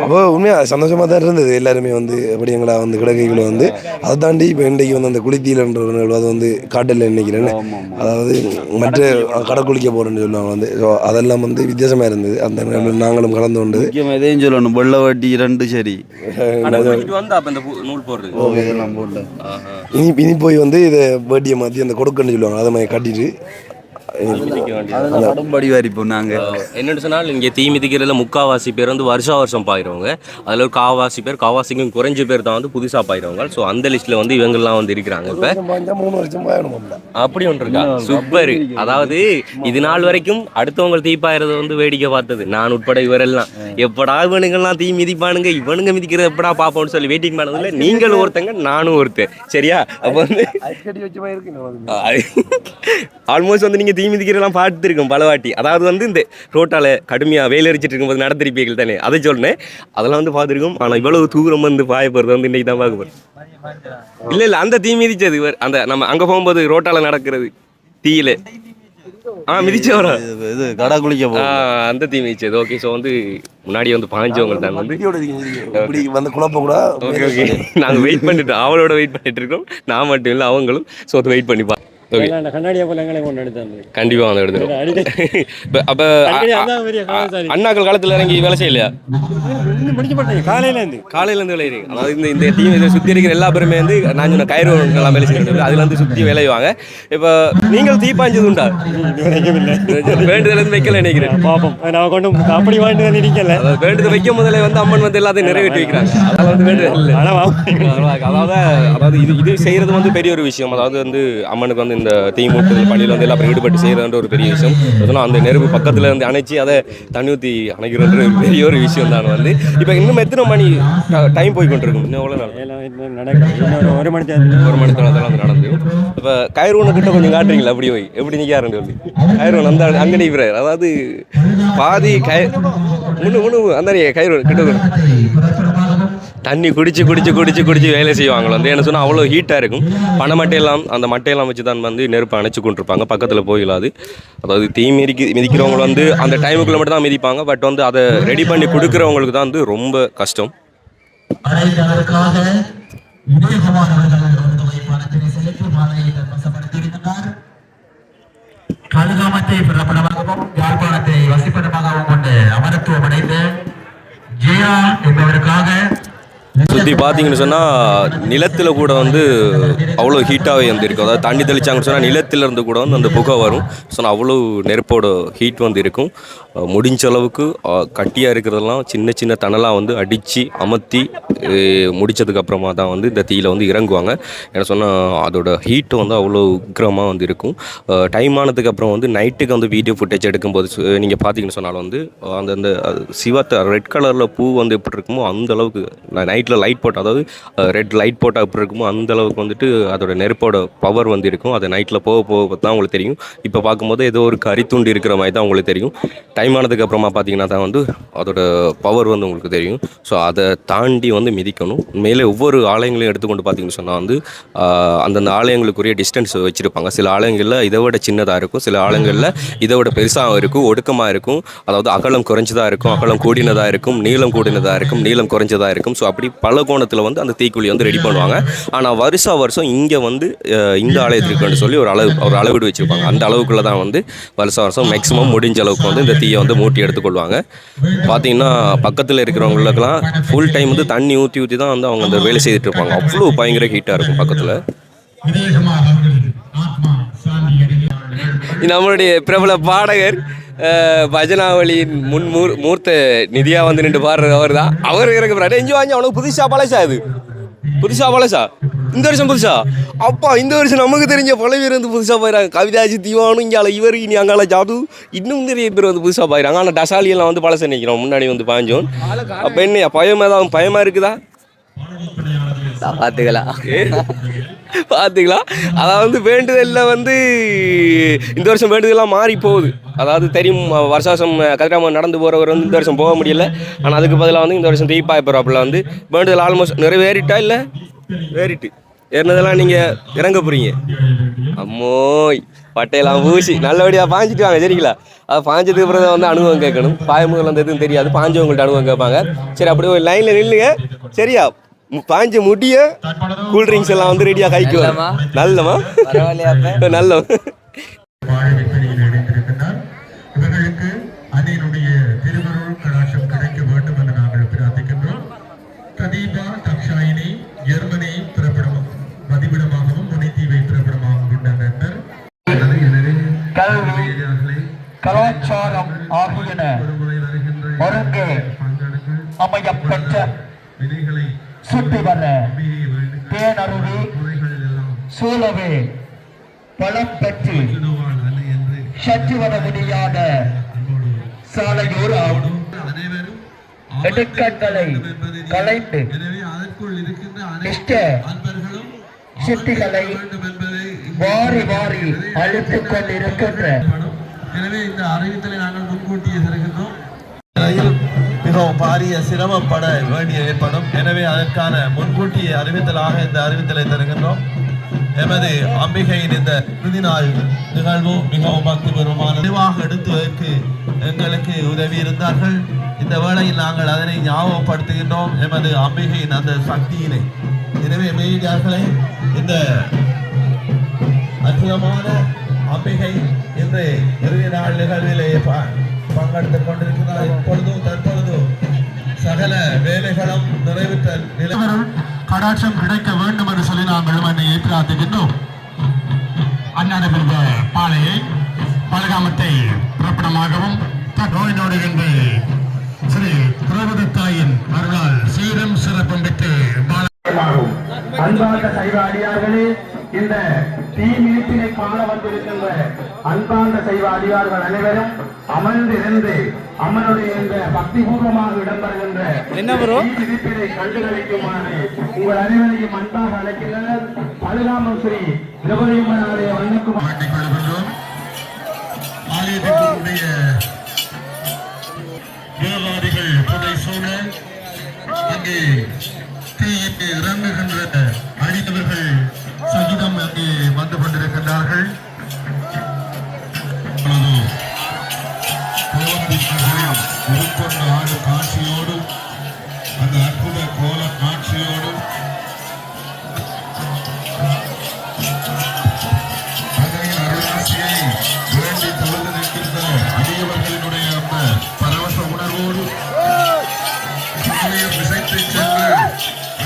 அப்போ உண்மையாக சந்தோஷமாக தான் இருந்தது. எல்லாருமே வந்து அப்படி எங்களா வந்து கிடக்கைகளை வந்து அதை தாண்டி இப்போ இன்றைக்கு வந்து அந்த குளித்தீலன்ற ஒரு நிகழ்வு அது வந்து காட்டில் நினைக்கிறேன். அதாவது மற்ற கடற்குளிக்க போகிறேன்னு சொல்லுவாங்க வந்து. ஸோ அதெல்லாம் வந்து வித்தியாசமாக இருந்தது. அந்த நிகழ்வில் நாங்களும் கலந்து கொண்டு எதையும் சொல்லணும் வெள்ளை வட்டி ரெண்டு சரி இனி போய் வந்து இதை வேட்டியை மாற்றி அந்த கொடுக்கன்னு சொல்லுவாங்க அதை மாதிரி கட்டிட்டு படி வாரிப்போம் நாங்கள். என்னென்னு சொன்னால் இங்கே தீ மிதிக்கிறதுல முக்கால்வாசி பேர் வந்து வருஷம் பாயிடுவாங்க. அதில் ஒரு காவாசி பேர், காவாசிக்கும் குறைஞ்ச பேர் தான் வந்து புதுசாக பாயிடுவாங்க. ஸோ அந்த லிஸ்ட்டில் வந்து இவங்கெல்லாம் வந்து இருக்கிறாங்க. இப்போ 3 வருஷம் அப்படி ஒன்று இருக்கா? சூப்பர். அதாவது இது நாள் வரைக்கும் அடுத்தவங்க தீப்பாயிரதை வந்து வேடிக்கை பார்த்தது நான் உட்பட இவரெல்லாம். எப்படா இவனுங்கெல்லாம் தீ மிதிப்பானுங்க, இவனுங்க மிதிக்கிறது எப்படா பார்ப்போம்னு சொல்லி வெயிட்டிங் பண்ணதில்லை. நீங்களும் ஒருத்தங்க, நானும் ஒருத்தர். சரியா? அப்போ வந்து ஆல்மோஸ்ட் வந்து நீங்கள் தீ மிதிக்கிறதெல்லாம் பார்த்துருக்கோம் பல வாட்டி. அதாவது வந்து இந்த ரோட்டால் கடுமையாக வெயில் அடிச்சிட்டு இருக்கும்போது நடத்திருப்பீர்கள் தானே, அதை சொன்னேன். அதெல்லாம் வந்து பார்த்துருக்கோம். ஆனால் இவ்வளவு தூரம் வந்து பாய போகிறது வந்து இன்றைக்கி தான் பார்க்க போகிறேன். இல்லை அந்த தீ மிதிச்சது அந்த நம்ம அங்கே போகும்போது ரோட்டால் நடக்கிறது தீயில மிதிச்சவரா இது கடை குளிக்க அந்த தீ மிதிச்சது. ஓகே. ஸோ வந்து முன்னாடி வந்து பாஞ்சவங்க தான் வந்து குழப்பம் கூட. Okay okay. நாங்கள் வெயிட் பண்ணிட்டோம், அவளோட வெயிட் பண்ணிட்டு இருக்கோம். நான் மட்டும் இல்லை, அவங்களும். ஸோ அதை வெயிட் பண்ணிப்பா. கண்டிப்பா வந்து எடுத்துரும். அப்ப அண்ணாக்கள் காலத்துல இறங்கி வேலை செய்யலையா? காலையில இருந்து விளையாடுறீங்க. அதாவது இந்த டீம் இதை சுற்றி இருக்கிற எல்லா பேருமே வந்து நான் சொன்ன கயிறு எல்லாம் வேலை செய்யணும். அதுல வந்து சுற்றி விளையுவாங்க. இப்போ நீங்கள் தீப்பாஞ்சது உண்டா? வேண்டுதல் இருந்து வைக்கல நினைக்கிறேன். பாப்போம். நான் கொண்டு அப்படி வேண்டுதல் நினைக்கல. வேண்டுதல் வைக்கும் முதல்ல வந்து அம்மன் வந்து எல்லாத்தையும் நிறைவேற்றி வைக்கிறாங்க. அதெல்லாம் வந்து வேண்டுதல். அதாவது இது செய்யறது வந்து பெரிய ஒரு விஷயம். அதாவது வந்து அம்மனுக்கு வந்து இந்த தீ மூட்டுதல் பணியில் வந்து எல்லாம் ஈடுபட்டு செய்கிறன்ற ஒரு பெரிய விஷயம். அதனால் அந்த நெருப்பு பக்கத்தில் இருந்து அணைச்சி அதை தண்ணி ஊற்றி அணைக்கிறன்ற ஒரு பெரிய ஒரு விஷயம் தான் வந்து. இப்போ இன்னும் எத்தனை மணி டைம் போய் கொண்டிருக்கும்? இன்னும் எவ்வளோ நாள்? ஒரு மணி நேரத்தில் வந்து நடந்துடும். இப்போ கயிறு கிட்ட கொஞ்சம் காட்டுறீங்களா? அப்படி போய் எப்படி நிற்காருன்னு சொல்லி கயிறு அந்த அங்கே நிற்கிறார். அதாவது பாதி முன்னு அந்த கயிறு கிட்ட தண்ணி குடிச்சு வேலை செய்வாங்க வந்து. என்ன சொன்னால் அவ்வளோ ஹீட்டாக இருக்கும். பனை மட்டையெல்லாம் அந்த மட்டையெல்லாம் வச்சு தான் வந்து நெருப்பை அணைச்சி கொண்டிருப்பாங்க. பக்கத்தில் போயிடாது. அதாவது தீ மிதிக்கிறவங்க வந்து அந்த டைமுக்குள்ளே மட்டும் தான் மிதிப்பாங்க. பட் வந்து அதை ரெடி பண்ணி கொடுக்குறவங்களுக்கு தான் வந்து ரொம்ப கஷ்டம். கழுகாமத்தை பிரபலமாகவும் யாழ்ப்பாணத்தை வசிப்பிடமாகவும் கொண்டு அமரத்துவம் அடைந்த ஜெயா என்பவருக்காக சுற்றி பார்த்தீங்கன்னு சொன்னால் நிலத்தில் கூட வந்து அவ்வளோ ஹீட்டாகவே வந்து இருக்கும். அதாவது தண்ணி தெளிச்சாங்கன்னு சொன்னால் நிலத்திலேருந்து கூட வந்து அந்த புகை வரும். ஸோ அவ்வளோ நெருப்போட ஹீட் வந்து இருக்கும். முடிஞ்ச அளவுக்கு கட்டியாக இருக்கிறதெல்லாம் சின்ன சின்ன தணலாக வந்து அடித்து அமர்த்தி முடித்ததுக்கப்புறமா தான் வந்து இந்த தீயில் வந்து இறங்குவாங்க. ஏன்னா சொன்னால் அதோட ஹீட்டு வந்து அவ்வளோ உக்கிரமாக வந்து இருக்கும். டைம் ஆனதுக்கப்புறம் வந்து நைட்டுக்கு வந்து வீடியோ ஃபுட்டேஜ் எடுக்கும்போது நீங்கள் பார்த்தீங்கன்னு சொன்னாலும் வந்து அந்த சிவத்தை ரெட் கலரில் பூ வந்து எப்படி இருக்குமோ அந்த அளவுக்கு நைட்டில் லைட் போட்டு, அதாவது ரெட் லைட் போட்டால் எப்படி இருக்குமோ அந்த அளவுக்கு வந்துட்டு அதோட நெருப்போட பவர் வந்து இருக்கும். அது நைட்டில் போக தான் உங்களுக்கு தெரியும். இப்போ பார்க்கும்போது ஏதோ ஒரு கரித்துண்டு இருக்கிற மாதிரி தான் உங்களுக்கு தெரியும். டைம் ஆனதுக்கு அப்புறமா பார்த்தீங்கன்னா தான் வந்து அதோட பவர் வந்து உங்களுக்கு தெரியும். ஸோ அதை தாண்டி வந்து மிதிக்கணும். மேலே ஒவ்வொரு ஆலயங்களையும் எடுத்துக்கொண்டு பார்த்தீங்கன்னு சொன்னால் வந்து அந்தந்த ஆலயங்களுக்குரிய டிஸ்டன்ஸ் வச்சுருப்பாங்க. சில ஆலயங்களில் இதை விட சின்னதாக இருக்கும், சில ஆலயங்களில் இதை விட பெருசாக இருக்கும், ஒடுக்கமாக இருக்கும். அதாவது அகலம் குறைஞ்சதாக இருக்கும், அகலம் கூடினதாக இருக்கும், நீளம் கூடினதாக இருக்கும், நீளம் குறைஞ்சதாக இருக்கும். ஸோ அப்படி பல கோணத்தில் வந்து அந்த தீக்குழி வந்து ரெடி பண்ணுவாங்க. ஆனால் வருஷம் இங்கே வந்து இந்த ஆலயத்திற்கு சொல்லி ஒரு அளவீடு வச்சுருப்பாங்க. அந்த அளவுக்குள்ளே தான் வந்து வருஷம் மேக்ஸிமம் முடிஞ்ச அளவுக்கு வந்து இந்த தீயை வந்து மூட்டி எடுத்துக்கொள்வாங்க. பார்த்தீங்கன்னா பக்கத்தில் இருக்கிறவங்களுக்கெல்லாம் ஃபுல் டைம் வந்து தண்ணி ஊற்றி தான் வந்து அவங்க அந்த வேலை செய்துட்டு இருப்பாங்க. அவ்வளோ பயங்கர ஹீட்டாக இருக்கும் பக்கத்தில். நம்மளுடைய பிரபல பாடகர் பஜனாவளியின் மூர்த்த நிதியாக வந்து நின்று பாடுறது அவர் தான். அவர் இறக்குறாரு. எஞ்சி வாங்கி அவனுக்கு புதுசாக பழசா அது புதுசா பழசா? இந்த வருஷம் புதுசா? அப்பா இந்த வருஷம் நமக்கு தெரிஞ்ச பல பேர் வந்து புதுசாக போயிடறாங்க. கவிதாஜி தீவானும் இங்கே இவர் இனி அங்கால ஜாது இன்னும் நிறைய பேர் வந்து புதுசாக போயிடறாங்க. ஆனால் டசாலியெல்லாம் வந்து பழச நிற்கிறோம் முன்னாடி வந்து பாஞ்சோம். அப்போ என்ன பயமாக இருக்குதா? பார்த்துக்கலாம். அதாவது வந்து வேண்டுதலில் வந்து இந்த வருஷம் வேண்டுதலாம் மாறி போகுது. அதாவது தெரியும் வருஷம் கதிராம நடந்து போகிறவர் வந்து இந்த வருஷம் போக முடியல. ஆனால் அதுக்கு பதிலாக வந்து இந்த வருஷம் தீபாய் போகிறாப்புல வந்து வேண்டுதல் ஆல்மோஸ்ட் நிறைவேறிட்டா இல்லை வேறிட்டு ஏறினதெல்லாம் நீங்கள் இறங்க போகிறீங்க. அம்மோய் பட்டையெல்லாம் பூசி நல்லபடியாக பாஞ்சிட்டு வாங்க சரிங்களா? அது பாஞ்சதுக்கு பிறகு வந்து அனுபவம் கேட்கணும். பாயமுதல் அந்த எதுவும் தெரியாது, பாஞ்சவங்கள்ட்ட அனுபவம் கேட்பாங்க. சரி அப்படியே ஒரு லைனில் நில்லுங்க சரியா? பாஞ்ச முடிய கூல்ட்ரிங்க்ஸ் எல்லாம் வந்து ரெடியாக கைக்கு நல்லமா நல்ல இவர்களுக்கு அன்னையினுடைய திருவருள் கடாட்சம் கிடைக்க வேண்டும் என்று நாங்கள் பிரார்த்திக்கின்றோம். பிரதீபா தக்ஷாயினி ஜெர்மனி பிறப்பிடமும் மதிப்பிடமாகவும் முனைத்தீவை பிறப்பிடமாகவும் கொண்ட நண்பர் கல்வி கலாச்சாரம் ஆகியன ஒருங்கே அமையப்பெற்ற சுற்றி வர தேனருவி சூழவே பலம் பெற்று சற்று வர முடியாத சாலையோர் ஆகும் எடுக்கங்களை கலைந்து இஷ்ட சித்திகளை வாரி வாரி அழுத்துக் கொண்டிருக்கின்ற எனவே இந்த அறிவித்தலை நாங்கள் முன்கூட்டியே தருகின்றோம். மிகவும் பாரிய சிரமப்பட வேண்டிய ஏற்படும். எனவே அதற்கான முன்கூட்டிய அறிவித்தலாக இந்த அறிவித்தலை தருகின்றோம். எமது அம்பிகையின் இந்த இறுதி நாள் நிகழ்வு மிகவும் பக்திபூர்வமான நினைவாக எடுத்துவதற்கு எங்களுக்கு உதவி இருந்தார்கள். இந்த வேளையில் நாங்கள் அதனை ஞாபகப்படுத்துகின்றோம் எமது அம்பிகையின் அந்த சக்தியினை. எனவே மீடியாக்களை இந்த அற்புதமான அம்பிகை இன்று இறுதி நாள் நிகழ்விலே பங்கெடுத்துக் கொண்டிருக்கிறார். இப்பொழுதும் தற்பொழுதும் சகல வேலைகளும் நிறைவேற்ற நிலவரம் கடாட்சம் கிடைக்க வேண்டும் என்று சொல்லி நாங்கள் அன்னையை பிரார்த்திக்கின்றோம். அந்நாடபிந்த பாளையை பலகாமத்தை புறப்படமாகவும் நோய் நோடுகின்ற ஸ்ரீ திரௌபதி தாயின் அருளால் சீரம் சிறப்பும் பெற்று அன்பார்ந்த சைவ அடியார்களே, இந்த தீ மீட்பினை காண வந்திருக்கின்ற அன்பார்ந்த சைவ அடியார்கள் அனைவரும் அமர்ந்திருந்து அம்மனுடைய இந்த பக்திபூர்வமாக இடம்பெறுகின்ற மீட்பினை கண்டுகளிக்குமாறு உங்கள் அனைவரையும் அன்பாக அழைக்கின்றனர். பலகாமம் ஸ்ரீ திரௌபதியம்மனுடைய வண்ணக்கும் வேண்டிக் கொள்கின்றோம். ஆலயத்தினுடைய தேவாதிகள் புதை சூழ அங்கே தீயிட்டு இறங்குகின்ற அடித்தவர்கள் சகிதம் அங்கே வந்து கொண்டிருக்கின்றார்கள். ஆடு காட்சியோடும் அந்த அற்புத கோல காட்சியோடும் அதனின் அருளாசியை வேண்டி தொழுது நிற்கின்ற அடியவர்களினுடைய அந்த பரவச உணர்வோடு விசைத்து சென்று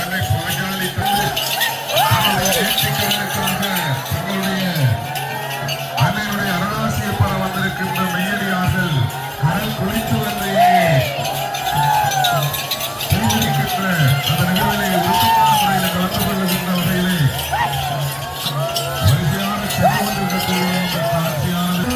அதை பாஜாலி தந்து தங்களுடைய அன்னையுடைய அருளாசியை பெற வந்திருக்கின்ற மெய்யடியார்கள் கடல் குளித்து வந்து தெரிவிக்கின்ற அந்த நிகழ்விலே உறுதியான முறையில் கலந்து கொள்ளுகின்ற வகையிலே வரிசையான சென்று கொண்டிருக்கக்கூடிய இந்த காட்சியானது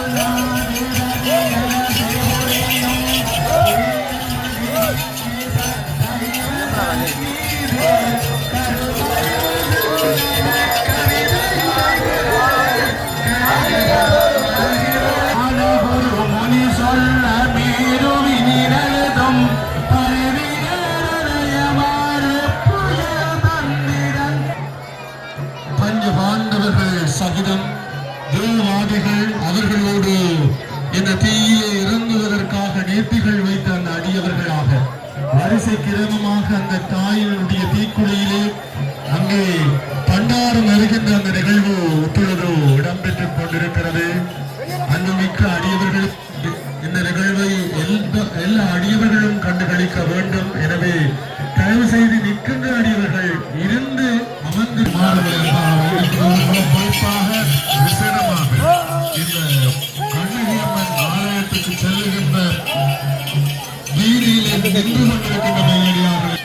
சகிதம் தேவாதிகள் அவர்களோடு இந்த தீயிலே இறங்குவதற்காக நேர்த்திகள் வைத்த அந்த அடியவர்களாக வரிசை கிரமமாக அந்த தாயினுடைய தீக்குழியிலே அங்கே பண்டாரம் வருகின்ற அந்த நிகழ்வு இப்பொழுது இடம்பெற்றுக் கொண்டிருக்கிறது. அங்கு மிக்க அடியவர்கள் இந்த நிகழ்வை எல்லா அடியவர்களும் கண்டுகளிக்க வேண்டும். எனவே தயவு செய்து நிற்கின்ற அடியவர்கள் இருந்து அமர்ந்து பொறுப்பாக விசேடமாக இந்த கண்ணகியம்மன் ஆலயத்துக்கு செல்லுகின்ற வீதியிலே நின்று கொண்டிருக்கின்ற மையடியார்கள்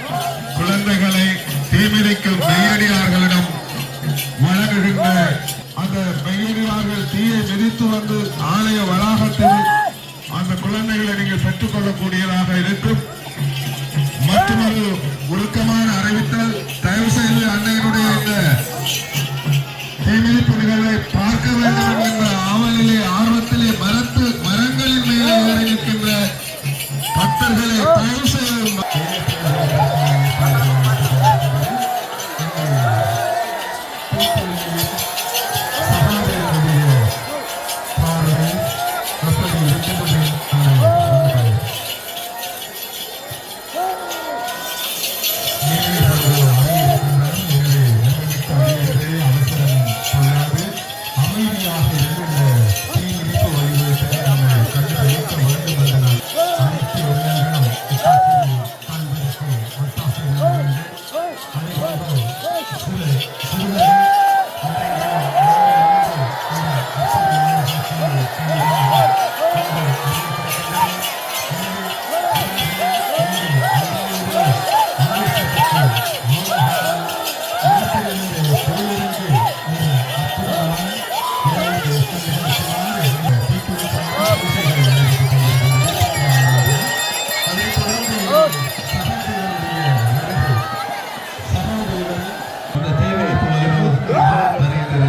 குழந்தைகளை தீமிதிக்கும் மிதித்து வந்து ஆலய வளாகத்தில் அந்த குழந்தைகளை நீங்கள் பெற்றுக்கொள்ளக்கூடியதாக இருக்கும். மற்றொரு உருக்கமான அறிவித்தல், தயவு செய்து அன்னையினுடைய இந்த தீமிதிப்பு நிகழ்வை பார்க்க வேண்டும் என்ற ஆவலிலே ஆர்வத்திலே மரங்களின் மேலே ஏறி நிற்கின்ற பக்தர்களை தயவு செய்து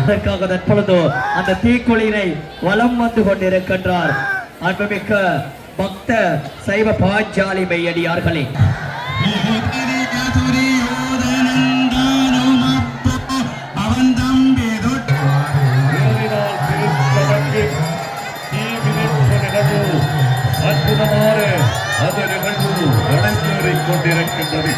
அதற்காக தற்பொழுது அந்த தீக்குளிரை வலம் வந்து கொண்டிருக்கின்றார் அன்புமிக்க பக்த சைவ பாஞ்சாலி மெய்யடியார்களே. அற்புதமான அந்த நிகழ்வு நடைபெறிக் கொண்டிருக்கின்றது.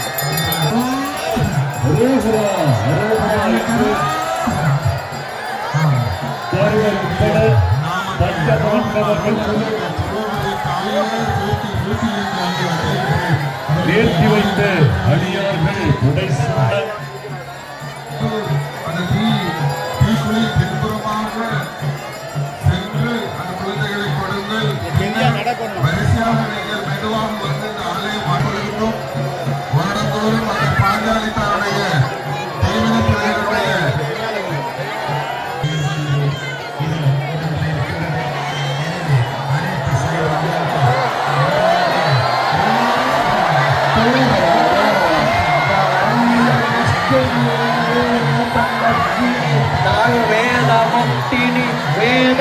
நேர்த்தி வைத்த அடியார்கள் உடை சூழ பின்புறமாக சென்று அந்த குழந்தைகளை கொடுங்கள். வரிசையாக நீங்கள் மெதுவாக வந்து இந்த ஆலயம் மாற்றுகின்றோம். வாரந்தோறும் அந்த பாஞ்சாலித்தாருடைய தெய்வீகத்தினுடைய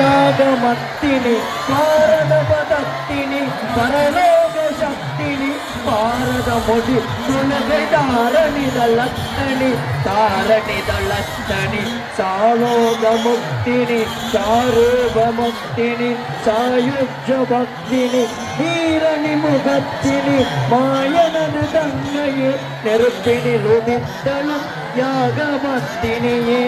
வேதாகமத்தினி பாரதபதத்தினி பரலோக சக்தினி பாரத மொழி உலகை தாரணிதலத்தனி தாரணிதலத்தனி சாலோகமுக்தினி சாரூபமுக்தினி சாயுஜ பக்தினி நீரணி முகத்தினி மாயனது தன்னையே நெருப்பினி ருமித்தலும் யாகமத்தினியே.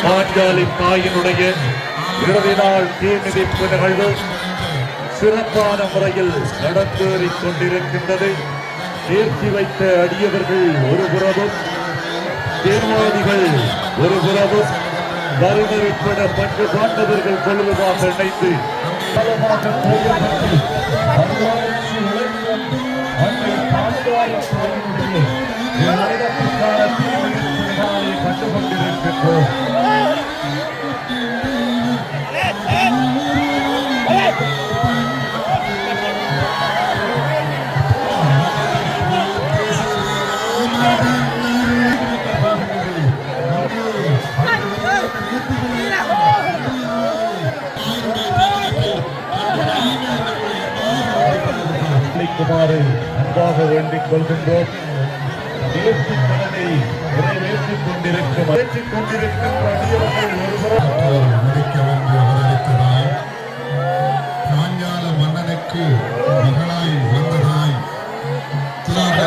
பாஞ்சாலி தாயினுடைய இறுதி நாள் தீமிதிப்பு நிகழ்வு சிறப்பான முறையில் நடந்தேறிக் கொண்டிருக்கின்றது. தேர்ச்சி வைத்த அடியவர்கள் ஒருபுறமும், தேர்வாதிகள் ஒருபுறமும், வருவரிப்பட பங்கு பாண்டவர்கள் கொள்வதாக நினைத்து பலமாக கண்டுகொண்டிருக்கின்றோம். குமாரை அன்பாக வேண்டிக் கொள்கின்றோம். தேசிய கடனை நிறைவேற்றிக் கொண்டிருக்கும் பாஞ்சால மன்னனுக்கு மகளாய் வந்ததாய்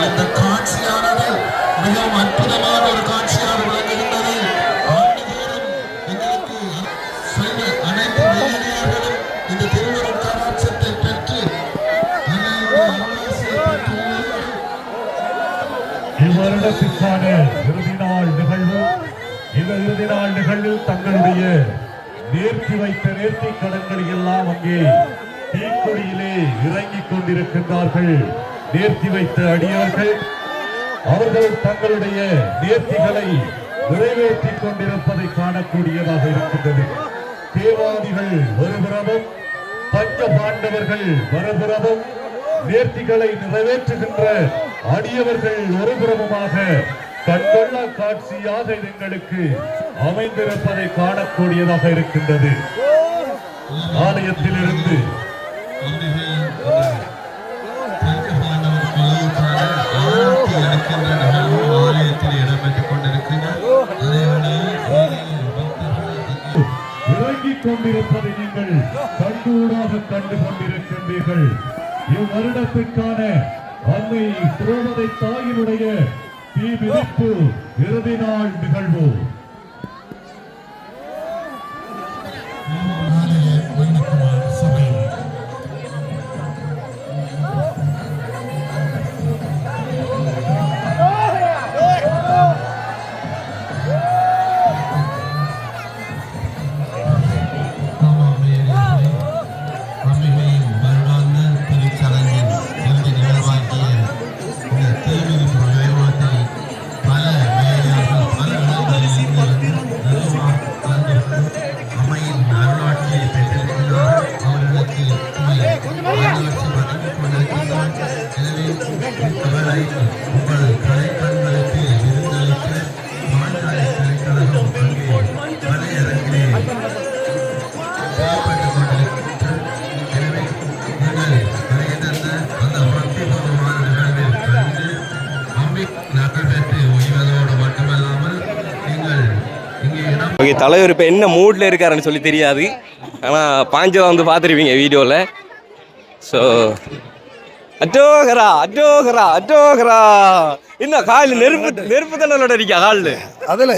இந்த காட்சியானது மிகவும் அற்புதமான ஒரு காட்சியாக விளங்குகின்றது. எங்களுக்கு அனைத்து நேரடியார்களும் இந்த திருவருட் கடாட்சத்தை பெற்று இவ்வருடத்திற்கான இறுதி நாள் நிகழ்வு. இந்த இறுதி நாள் நிகழ்வில் தங்களுடைய நேர்த்தி வைத்த நேர்த்தி கடன்களை எல்லாம் அங்கே தீக்குடியிலே இறங்கிக் கொண்டிருக்கின்றார்கள். நேர்த்தி வைத்த அடியவர்கள் அவர்கள் தங்களுடைய நேர்த்திகளை நிறைவேற்றிக் கொண்டிருப்பதை காணக்கூடியதாக இருக்கின்றது. தேவாதிகள் ஒருபுறமும் பஞ்ச பாண்டவர்கள் மறுபுறமும் நேர்த்திகளை நிறைவேற்றுகின்ற அடியவர்கள் ஒருபுறமுமாக கண்கொள்ளா காட்சியாக எங்களுக்கு அமைந்திருப்பதை காணக்கூடியதாக இருக்கின்றது. ஆலயத்திலிருந்து இறங்கிக் கொண்டிருப்பதை நீங்கள் கண்கூடாக கண்டு கொண்டிருக்கின்றீர்கள். இவ்வருடத்திற்கான அன்னை திரௌபதி தாயினுடைய தீ மிதிப்பு இறுதி நாள் நிகழ்வு. ஓகே, தலைவர் இப்போ என்ன மூடில் இருக்காருன்னு சொல்லி தெரியாது. ஆனால் பாஞ்சதை வந்து பார்த்துருப்பீங்க வீடியோவில். ஸோ அட்டோகரா அட்டோகரா அட்டோகரா இன்னும் காலில் நெருப்பு தண்ணலோட இருக்கா காலில். அதில்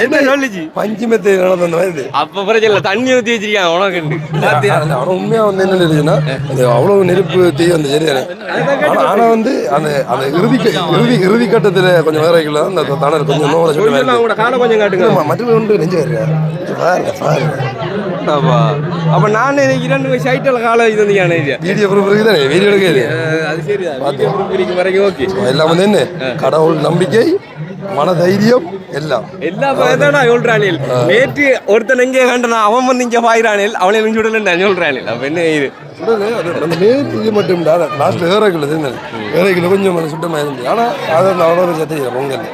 என்ன சொல்லிச்சு பஞ்சமத்தை நடந்த மாதிரி அப்போ பிரச்சனை இல்லை, தண்ணி ஊற்றி வச்சிருக்காங்க உனக்கு. அவன் உண்மையாக வந்து என்ன இருந்துச்சுன்னா அது அவ்வளோ நெருப்பு தீ வந்து சரிதானே. ஆனால் வந்து அந்த அந்த இறுதி கட்டத்தில் கொஞ்சம் வேற அந்த தணல் கொஞ்சம் உங்களோட காலை கொஞ்சம் காட்டுங்க. மற்றபடி ஒன்று நெஞ்சு அப்போ நான் இரண்டு சைட்டில் காலை இது வந்து வீடியோ ப்ரூஃப் இருக்குதானே, வீடியோ எடுக்காது. அது சரி, வீடியோ ப்ரூஃப் வரைக்கும் ஓகே. எல்லாம் வந்து என்ன கடவுள் நம்பிக்கை, மன தைரியம் எல்லாம் சொல்றானில். நேற்று ஒருத்தன் எங்கே கண்டனா அவன் வந்து இங்க பாயிரானில் அவனை சுடல சொல்றானில். அப்ப என்ன இது அந்த நேற்று இது மட்டும் லாஸ்ட்ல ஏழைக்குள்ள கொஞ்சம் சுத்தமாக இருந்துச்சு. ஆனால் அதை அவ்வளோ சத்திய பொங்கல்.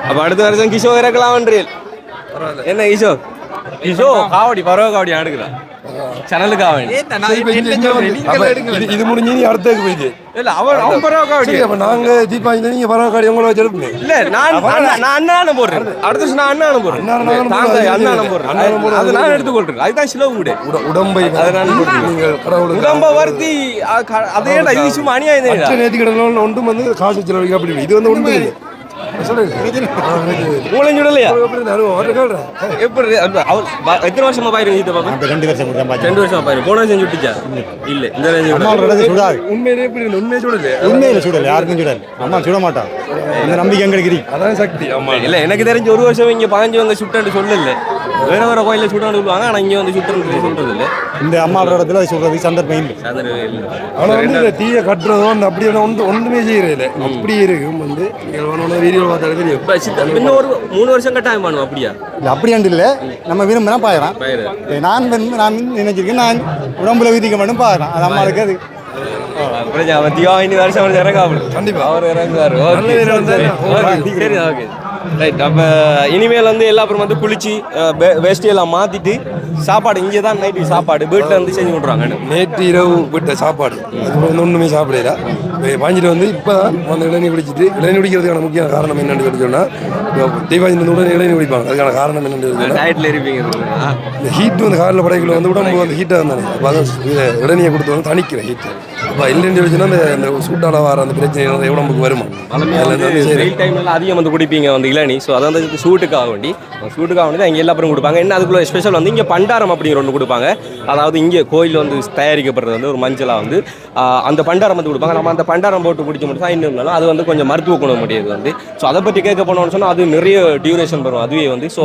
அப்ப அடுத்த வருஷம் கிஷோ இறக்கலாம்ன்றீல். என்ன கிஷோ கிஷோ காவடி பரவ காவடி அடுக்கிறான் சேனலுக்கு அவன் இது முடிஞ்சு நீ அடுத்ததுக்கு போயிட்டு இல்ல அவன் பரவ காவடி. அப்ப நாங்க தீபாவளி நீங்க பரவ காவடி உங்களை வச்சிருப்பீங்க. இல்ல நான் அண்ணான போடுறேன். அடுத்த வருஷம் நான் அண்ணான போடுறேன். அண்ணான போடுறேன். அது நான் எடுத்துக்கொள்றேன். அதுதான் சிலவு கூட உடம்பை உடம்ப வருத்தி அதேடா இது சும்மா அநியாயம். நேற்று கிடல ஒன்றும் வந்து காசு செலவழிக்க அப்படி இது வந்து ஒன்று எத்தனை வருஷமா பாயிருங்க? 2 வருஷமா பாரு. போன வருஷம் சுட்டுச்சா? இல்ல உண்மையிலே உண்மையை சுடல. உண்மையில சுடல, யாருக்கும் சுடல. அம்மா சுட மாட்டான். அந்த நம்பிக்கை எங்களுக்கு இருக்கு. அதான் சக்தி. இல்ல எனக்கு தெரிஞ்ச ஒரு வருஷம் இங்க பாஞ்சு வந்து சுட்டு சொல்லல. வேற வேற கோயில சுட்டான்னு சொல்லுவாங்க. ஆனா இங்க வந்து சுட்டு சொல்றது இல்ல. இந்த அம்மா இடத்துல சொல்றது சந்தர்ப்பம் இல்லை. ஆனா வந்து தீய கட்டுறதோ அப்படி ஒன்றுமே செய்யறது அப்படி இருக்கும். வந்து வீடியோ பார்த்தாலே தெரியும். இன்னும் ஒரு 3 வருஷம் கட்டாயம் பண்ணுவோம். அப்படியா? அப்படியாண்டு இல்லை, நம்ம விரும்பினா பாயிரம். நான் நினைச்சிருக்கேன், நான் உடம்புல விதிக்க மட்டும் பாயிரம். அது அம்மா இருக்காது. வருஷம் இறங்காமல் கண்டிப்பா அவர் இறங்குவார். சரி, ஓகே ரைட். அப்போ இனிமேல் வந்து எல்லாரும் வந்து குளிச்சு வேஸ்டியெல்லாம் மாற்றிட்டு சாப்பாடு இங்கே தான் நைட்டு சாப்பாடு வீட்டில் வந்து செஞ்சு விட்றாங்க. நேற்று இரவு வீட்டை சாப்பாடு அது வந்து ஒன்றுமே சாப்பிடல. வாங்கிட்டு வந்து இப்போ தான் வந்து இளநீர் குடிச்சிட்டு இளநீர் குடிக்கிறதுக்கான முக்கிய காரணம் என்னென்னு சொல்லி சொன்னால் தீபாவளி வந்து உடனே இளநீர் குடிப்பாங்க. அதுக்கான காரணம் என்னென்னு டயட்டில் இருப்பீங்க. இந்த ஹீட்டு வந்து காலையில் படைக்குள்ள வந்து உடம்பு வந்து ஹீட்டாக இருந்தானே. அப்போ அதான் இளநீரை கொடுத்து வந்து தணிக்கிற ஹீட்டு. அப்போ இல்லைன்னு சொல்லிச்சுன்னா அந்த சூட்டால் வர அந்த பிரச்சனை உடம்புக்கு வருமா? வெயில் டைம்ல அதிகம் வந்து குடிப்பீங்க வந்து இளநி. ஸோ அதை வந்து ஷூட்டுக்காக வேண்டி தான் இங்கே எல்லா பேரும் கொடுப்பாங்க. என்ன அதுக்குள்ள ஸ்பெஷல் வந்து இங்கே பண்டாரம் அப்படிங்கிற ஒன்று கொடுப்பாங்க. அதாவது இங்கே கோயிலில் வந்து தயாரிக்கப்படுறது வந்து ஒரு மஞ்சளாக வந்து அந்த பண்டாரம் வந்து கொடுப்பாங்க. நம்ம அந்த பண்டாரம் போட்டு குடிக்க மட்டும் தான் இன்னும் அது வந்து கொஞ்சம் மருத்துவ குணம் முடியாது வந்து. ஸோ அதை பற்றி கேட்க போனோம்னு சொன்னால் அது நிறைய டியூரேஷன் வரும் அதுவே வந்து. ஸோ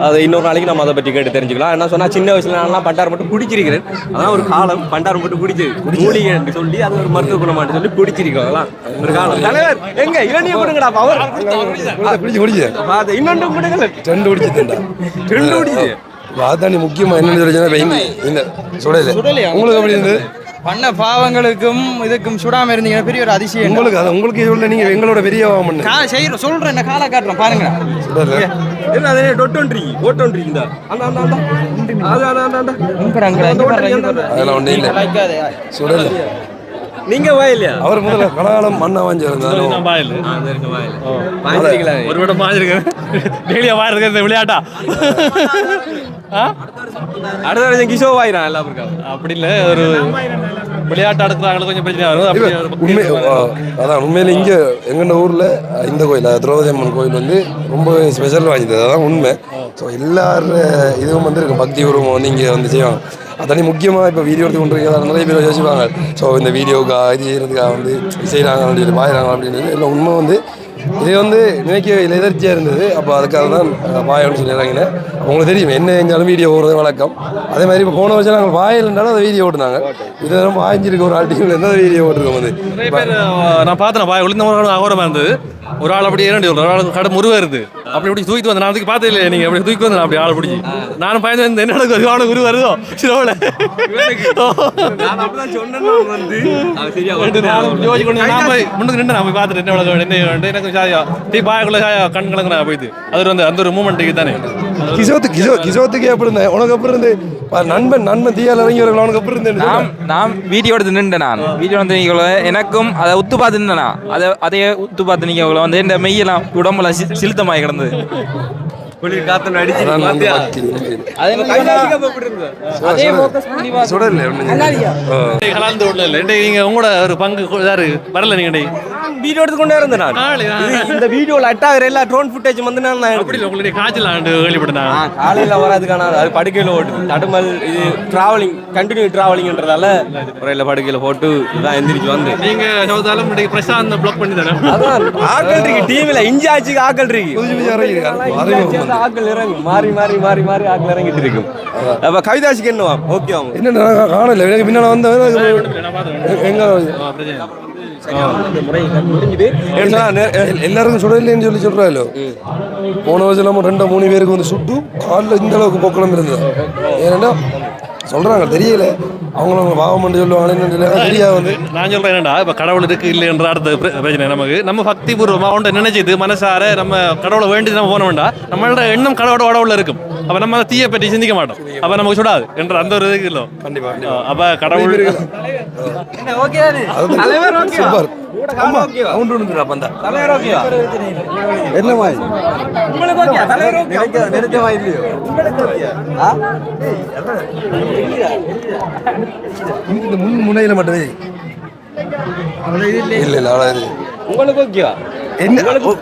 அது இன்னொரு நாளைக்கு நம்ம அதை பற்றி கேட்டு தெரிஞ்சுக்கலாம். என்ன சொன்னால் சின்ன வயசுல நான்லாம் பண்டாரம் மட்டும் குடிச்சிருக்கிறேன். அதான் ஒரு காலம் பண்டாரம் மட்டும் குடிச்சு மூலிகைன்னு சொல்லி அது ஒரு மருத்துவ குணமாட்டு சொல்லி குடிச்சிருக்கோம். அதெல்லாம் ஒரு காலம். தலைவர் எங்க இளநியை கொடுங்கடா அவர் குடிச்சு இன்னொன்று கொடுங்க. ரெண்டு குடிச்சு அதானி முக்கியமாக என்னென்னு சொல்லிச்சுன்னா இந்த சுடலை உங்களுக்கு அப்படி இருந்தது பண்ண பாவங்களுக்கும் இதுக்கும் சுடாம இருந்தீங்க பெரிய ஒரு அதிசயம். உங்களுக்கு அது உங்களுக்கு சொல்ல நீங்க எங்களோட பெரிய செய்யறோம் சொல்றேன் என்ன காலை காட்டுறேன் பாருங்க. நீங்க வாயில்லையா அவர் முதல்ல கலகாலம் மண்ணா வாஞ்சிருந்தாலும் ஒரு விடம் வாஞ்சிருக்கேன். டெய்லியா வாயிருக்க விளையாட்டா அடுத்த வருஷம் கிஷோ வாயிரான் எல்லாம் இருக்காங்க. அப்படி இல்லை ஒரு விளையாட்டு அடுக்கிறாங்களுக்கு கொஞ்சம் பிரச்சனை வரும். உண்மை அதான் உண்மையில இங்கே எங்கள் ஊரில் இந்த கோயில் திரௌபதி அம்மன் கோயில் வந்து ரொம்ப ஸ்பெஷல் வாங்கியது. அதான் உண்மை. ஸோ எல்லாரும் இதுவும் வந்து இருக்கும் பக்தி உருவம் வந்து இங்கே வந்து செய்வாங்க. அதானே முக்கியமாக இப்போ வீடியோ எடுத்து கொண்டு இருக்கிறதா நிறைய பேர் யோசிப்பாங்க. ஸோ இந்த வீடியோக்காக இது செய்கிறதுக்காக வந்து செய்கிறாங்க அப்படின்னு பாயிறாங்க அப்படின்றது இல்லை. உண்மை வந்து இது வந்து நினைக்க எதிர்ச்சியாக இருந்தது. அப்போ அதுக்காக தான் பாயம்னு சொல்லி இறங்கினேன். உங்களுக்கு தெரியும் என்ன செஞ்சாலும் வீடியோ ஓடுறது வழக்கம். அதே மாதிரி இப்போ போன வருஷம் நாங்கள் வாயில் இருந்தாலும் அதை வீடியோ ஓட்டுனாங்க. இது ரொம்ப வாய்ஞ்சிருக்கு ஒரு ஆட்டிகள் எந்த வீடியோ ஓட்டுருக்கோம் வந்து நிறைய பேர் நான் பார்த்தேன் வாய் ஒளிந்த அகோரமாக இருந்தது. ஒரு ஆள் அப்படி இரண்டு ஒரு ஆள் கடை முருவா இருந்து அப்படி தூக்கிட்டு வந்து நான் அதுக்கு பார்த்தே இல்லை. நீங்கள் அப்படி தூக்கி வந்து அப்படி ஆள் பிடிச்சி நானும் பயந்து வந்து என்ன ஆளு குரு வருதோ சிலோவில் முன்னுக்கு நின்று நான் போய் பார்த்துட்டு என்ன எனக்கு சாயா டீ பாயக்குள்ள சாயா கண் கலங்குறா போயிது. அது வந்து அந்த ஒரு மூமெண்ட்டுக்கு தானே கிசோத்துக்கு எப்படி இருந்தேன் உனக்கு அப்புறம் இருந்து நண்பன் தீயால் இறங்கி வரலாம் உனக்கு அப்புறம் இருந்தேன். நான் வீடியோ எடுத்து நின்றேன். நான் வீடியோ வந்து எனக்கும் அதை உத்து பார்த்து நின்றேனா அதையே உத்து பார்த்து நீங்க வந்து இந்த மெய்யெல்லாம் உடம்புல சிலுத்தமாகி கிடந்தது. உங்களோட ஒரு பங்கு வரல நீங்க வீடியோ எடுத்துக்கொண்டே இருந்தேன். இந்த வீடியோல அட்டாகிற எல்லா ட்ரோன் ஃபுட்டேஜ் வந்து நான் அப்படி உங்களுக்கு காய்ச்சல் கேள்விப்பட்டேன். காலையில் வராதுக்கான அது படுக்கையில் ஓட்டு தடுமல் இது டிராவலிங் கண்டினியூ டிராவலிங்ன்றதால ஒரு படுக்கையில் போட்டு இதான் எந்திரிச்சு வந்து நீங்க சௌதாலும் பிரசாந்த் பிளாக் பண்ணி தரேன். அதான் ஆக்கள் இருக்கு டீம்ல இன்சார்ஜுக்கு ஆக்கள் இருக்கு. ஆக்கள் இறங்கும் மாறி மாறி மாறி மாறி ஆக்கள் இறங்கிட்டு இருக்கும். அப்ப கவிதாசிக்கு என்னவா ஓகே என்ன காணல எனக்கு பின்னால வந்த எங்க எல்லாருக்கும் சுடலைன்னு சொல்லி சொல்றாங்களோ. போன வருஷம் நம்ம 2-3 பேருக்கு வந்து சுட்டு காலில் இந்த அளவுக்கு பொக்களம் இருந்தது. ஏன்னா சொல்றாங்க தெரியல அவங்களும் பாவம் பண்ணி சொல்லுவாங்க தெரியாது வந்து. நான் சொல்றேன் என்னடா இப்ப கடவுள் இருக்கு இல்லைன்ற அடுத்த பிரச்சனை நமக்கு நம்ம பக்தி பூர்வமா ஒன்றை நினைச்சது மனசார நம்ம கடவுளை வேண்டி நம்ம போன வேண்டாம். நம்மளோட எண்ணம் கடவுள இருக்கும். அப்ப நம்ம தீயை பற்றி சிந்திக்க மாட்டோம். அப்ப நமக்கு சுடாது என்ற அந்த ஒரு இதுக்கு இல்லை. அப்ப கடவுள் சூப்பர் இந்த முன்முனையில மட்டுமே இல்ல உங்களுக்கு ஓகேவா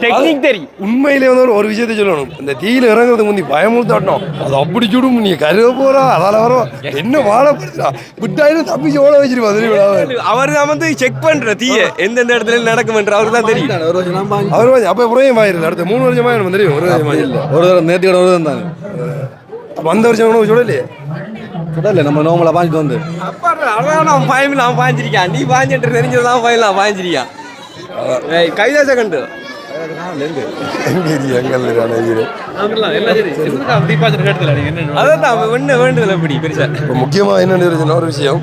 டெக்னிக் தெரியும். உண்மையிலே வந்து ஒரு விஷயத்தை சொல்லணும். இந்த தீயில இறங்குறதுக்கு முந்தி பயமுறுத்தாட்டோம். அது அப்படி சுடும் நீ கருவ போறா அதால வரும் என்ன வாழப்படுறா விட்டாயிரம் தப்பிச்சு ஓட வச்சிருப்பா. அவர் தான் வந்து செக் பண்ற தீய எந்தெந்த இடத்துல நடக்கும்ன்ற அவருக்கு தான் தெரியும். அவர் அப்ப புறையும் ஆயிருது. அடுத்த 3 வருஷமா எனக்கு தெரியும். ஒரு தடவை நேற்று ஒரு தடவை தானே அப்ப அந்த வருஷம் உனக்கு சுடலையே சுடல நம்ம நோமலா பாஞ்சிட்டு வந்து அவன் பயமில்ல அவன் பாஞ்சிருக்கான். நீ பாஞ்சிட்டு தெரிஞ்சதான் பயலாம் பாஞ்சிருக்கான். கைதா செகண்ட் முக்கியமா என்ன ஒரு விஷயம்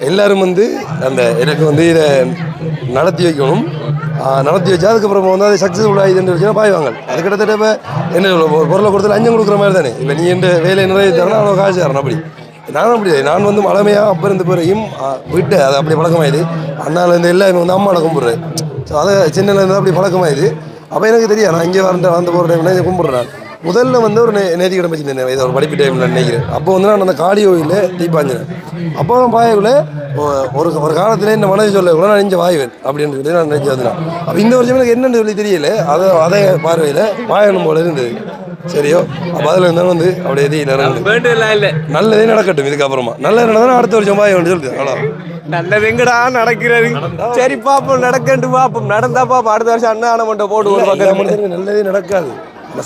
எல்லாரும் வந்து அந்த எனக்கு வந்து இதை நடத்தி வைக்கணும். நடத்தி வச்சா அதுக்கப்புறம் வந்து அது சக்ஸஸ்ஃபுல் ஆகிதுன்னு வச்சுன்னா பாய்வாங்க. அது கிட்டத்தட்ட இப்போ என்ன பொருளை கொடுத்து லஞ்சம் கொடுக்குற மாதிரி தானே. இப்போ நீ என் வேலையை நிறைய தரணும் அவ்வளோ காசு தரணும். அப்படி நானும் அப்படி நான் வந்து மழமையாக அப்போ இருந்த பிறகும் விட்டு அது அப்படி பழக்கமாயிது. அண்ணாவில் இருந்து எல்லாம் வந்து அம்மாவை கும்பிட்றேன். ஸோ அதை சின்னலேருந்து அப்படி பழக்கமாயிது. அப்போ எனக்கு தெரியாது நான் இங்கே வந்த போகிற டைம்ல இதை கும்பிட்றேன். முதல்ல வந்து ஒரு நேர்த்திக்கடன் வச்சுருந்தேன் இதை ஒரு படிப்பு டைமில் நினைக்கிறேன். அப்போ வந்து நான் அந்த காடி கோயிலில் தீப்பாஞ்சினேன். அப்போ தான் பாயக்குள்ள ஒரு காலத்தில் இந்த மனதை சொல்ல கூட நான் நெஞ்ச வாயுவேன் அப்படின்னு சொல்லி நான் நினைச்சு வந்தேன். அப்போ இந்த வருஷம் எனக்கு என்னென்னு சொல்லி தெரியல. அதே பார்வையில் பாயணும் போல இருந்தது. சரியோ அப்போ அதில் இருந்தாலும் வந்து அப்படியே இல்லை நல்லதே நடக்கட்டும். இதுக்கப்புறமா நல்லது நடந்தாலும் அடுத்த வருஷம் பாயன்னு சொல்லுது. அவ்வளோ நல்லது எங்கடா நடக்கிறது. சரி பாப்போம், நடக்கண்டு பாப்போம். நடந்தா பாப்போம். அடுத்த வருஷம் அண்ணா மட்டும் போட்டு ஒரு பக்கம் நல்லதே நடக்காது.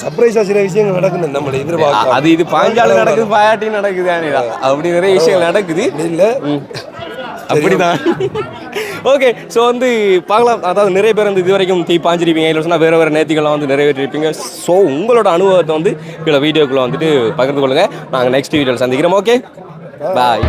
சர்ப்ரைஸா சில விஷயங்கள் நடக்குது நம்மளை எதிர்பார்க்க. அது இது பாஞ்சாலும் நடக்குது, பாயாட்டியும் நடக்குது. அப்படி நிறைய விஷயங்கள் நடக்குது இல்லை அப்படிதான். ஓகே, ஸோ வந்து பார்க்கலாம். அதாவது நிறைய பேர் வந்து இது வரைக்கும் தீ பாஞ்சிருப்பீங்க, இல்லை சொன்னால் வேறு வேறு நேர்த்திகள்லாம் வந்து நிறைவேற்றிருப்பீங்க. ஸோ உங்களோட அனுபவத்தை வந்து கீழே வீடியோக்குள்ளே வந்துட்டு பகிர்ந்து கொள்ளுங்கள். நாங்கள் நெக்ஸ்ட் வீடியோவில் சந்திக்கிறோம். ஓகே, பாய்.